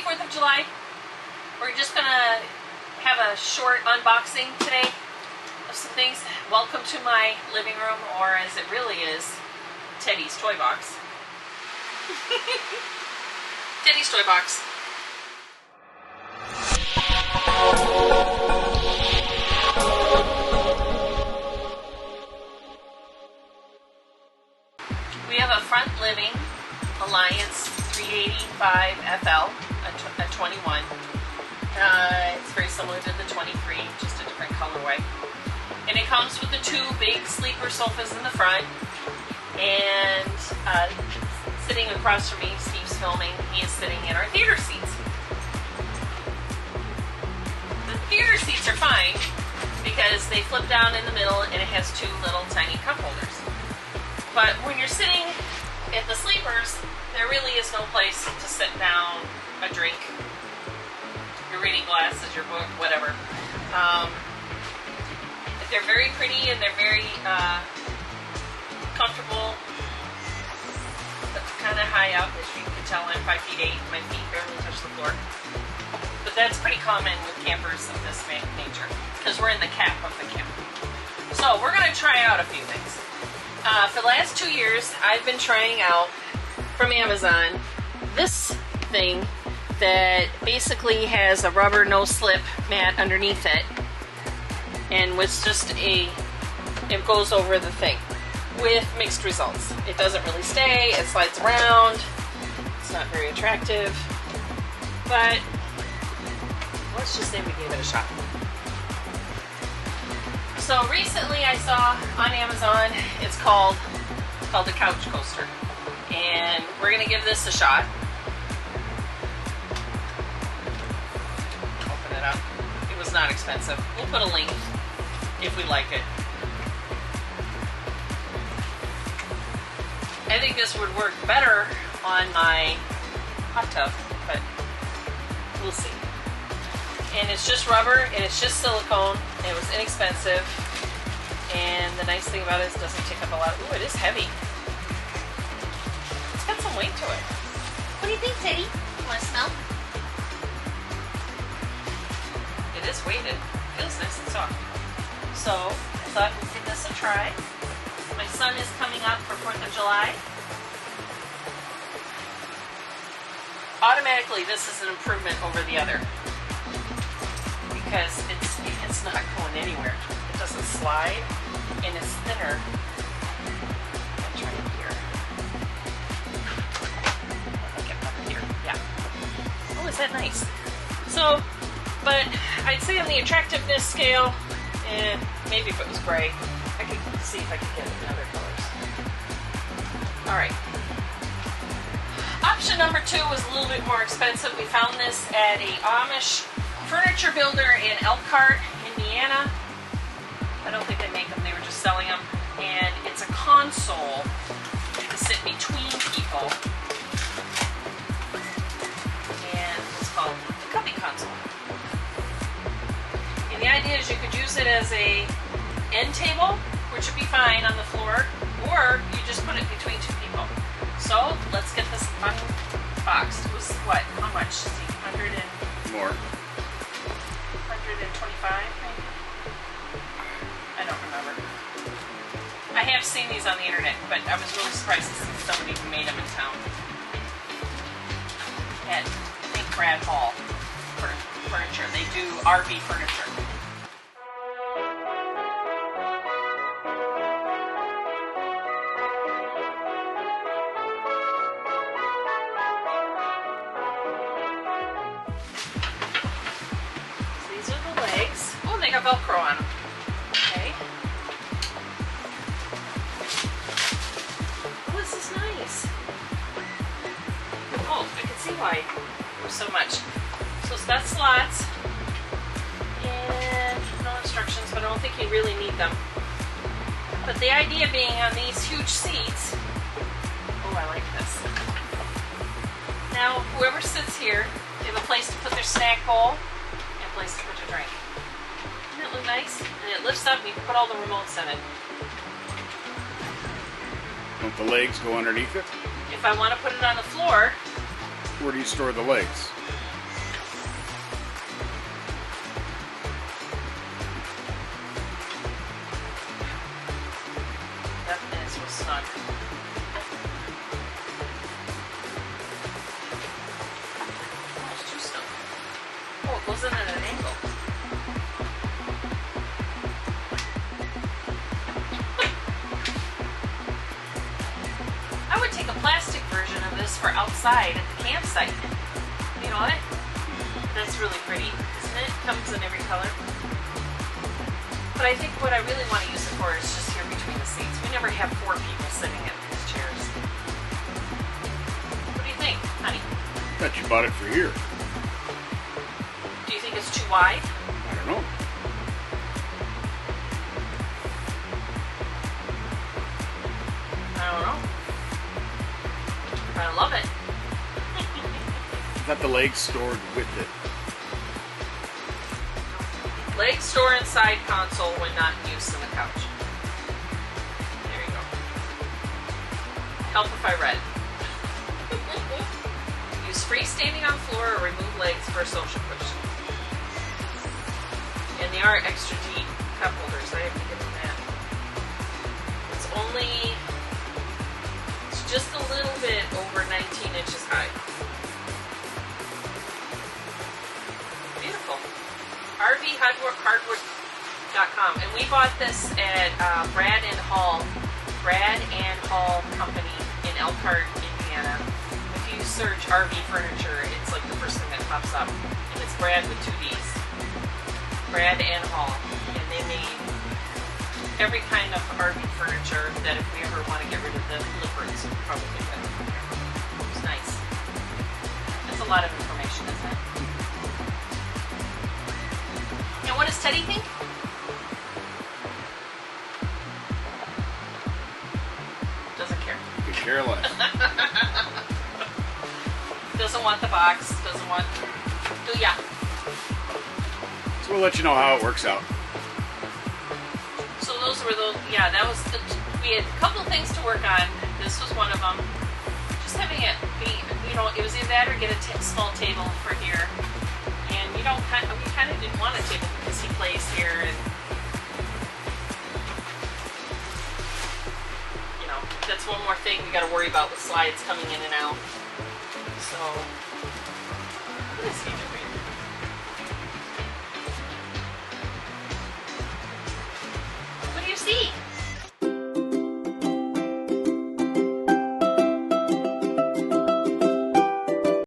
4th of July. We're just gonna have a short unboxing today of some things. Welcome to my living room, or as it really is, Teddy's toy box. Teddy's toy box. We have a front living Alliance 385 FL, a 21. It's very similar to the 23, just a different colorway. And it comes with the two big sleeper sofas in the front. And sitting across from me, Steve's filming, he is sitting in our theater seats. The theater seats are fine because they flip down in the middle and it has two little tiny cup holders. But when you're sitting at the sleepers, there really is no place to sit down, a drink, your reading glasses, your book, whatever. They're very pretty and they're very comfortable. It's kind of high up, as you can tell. I'm 5 feet 8. My feet barely touch the floor. But that's pretty common with campers of this nature because we're in the cap of the camper. So we're going to try out a few things. For the last 2 years, I've been trying out from Amazon this thing that basically has a rubber no-slip mat underneath it, and was just it goes over the thing with mixed results. It doesn't really stay, it slides around, it's not very attractive, but let's just say we gave it a shot. So recently I saw on Amazon, it's called the couch coaster, and we're gonna give this a shot. Open it up. It was not expensive. We'll put a link if we like it. I think this would work better on my hot tub, but we'll see. And it's just rubber, and it's just silicone, and it was inexpensive. And the nice thing about it is it doesn't take up a lot. Ooh, it is heavy. It's got some weight to it. What do you think, Teddy? You want to smell? It is weighted. It feels nice and soft. So, I thought we'd give this a try. My son is coming up for 4th of July. Automatically, this is an improvement over the other, because it's not going anywhere. It doesn't slide, and it's thinner. I'll try it here. I'll get up here. Yeah. Oh, is that nice? So, but I'd say on the attractiveness scale, maybe if it was gray, I could see if I could get it in other colors. All right. Option number 2 was a little bit more expensive. We found this at a Amish furniture builder in Elkhart, Indiana. I don't think they make them, they were just selling them. And it's a console to sit between people. And it's called the Cubby Console. And the idea is you could use it as a end table, which would be fine on the floor, or you just put it between two people. So let's get this unboxed. It was what? How much? See, 100 and more. 125, maybe? I don't remember. I have seen these on the internet, but I was really surprised to see somebody who made them in town. At, I think, Brad Hall for furniture. They do RV furniture. They got Velcro on them. Okay. Oh, this is nice. Oh, I can see why there was so much. So it's got slots and no instructions, but I don't think you really need them. But the idea being on these huge seats, oh, I like this. Now, whoever sits here, they have a place to put their snack bowl and a place to put your drink. Doesn't it look nice? And it lifts up and you can put all the remotes in it. Don't the legs go underneath it? If I want to put it on the floor. Where do you store the legs? isn't at an angle. I would take a plastic version of this for outside at the campsite. You know what? That's really pretty, isn't it? Comes in every color. But I think what I really want to use it for is just here between the seats. We never have 4 people sitting in these chairs. What do you think, honey? I thought you bought it for here. Do you think it's too wide? I don't know. I don't know. But I love it. I thought the legs stored with it. Legs store inside console when not in use in the couch. There you go. Help if I read. Use freestanding on floor or remove legs for a social cushion. And they are extra deep cup holders. I have to give them that. It's just a little bit over 19 inches high. Beautiful. RVHardwood.com. And we bought this at Brad and Hall Company in Elkhart, Indiana. If you search RV furniture, it's like the first thing that pops up. And it's Brad with 2 D's. Brad and Hall. And they made every kind of RV furniture that if we ever want to get rid of the lippers, we'll probably get it from there. It's nice. That's a lot of information, isn't it? And what does Teddy think? Doesn't care. Could care less. Doesn't want the box. Doesn't want. Oh yeah. So we'll let you know how it works out. So those were those. Yeah, that was. We had a couple things to work on. This was one of them. Just having it be, it was either that or get a small table for here. And we kind of didn't want a table because he plays here, and that's one more thing we got to worry about with slides coming in and out. So, what is he doing?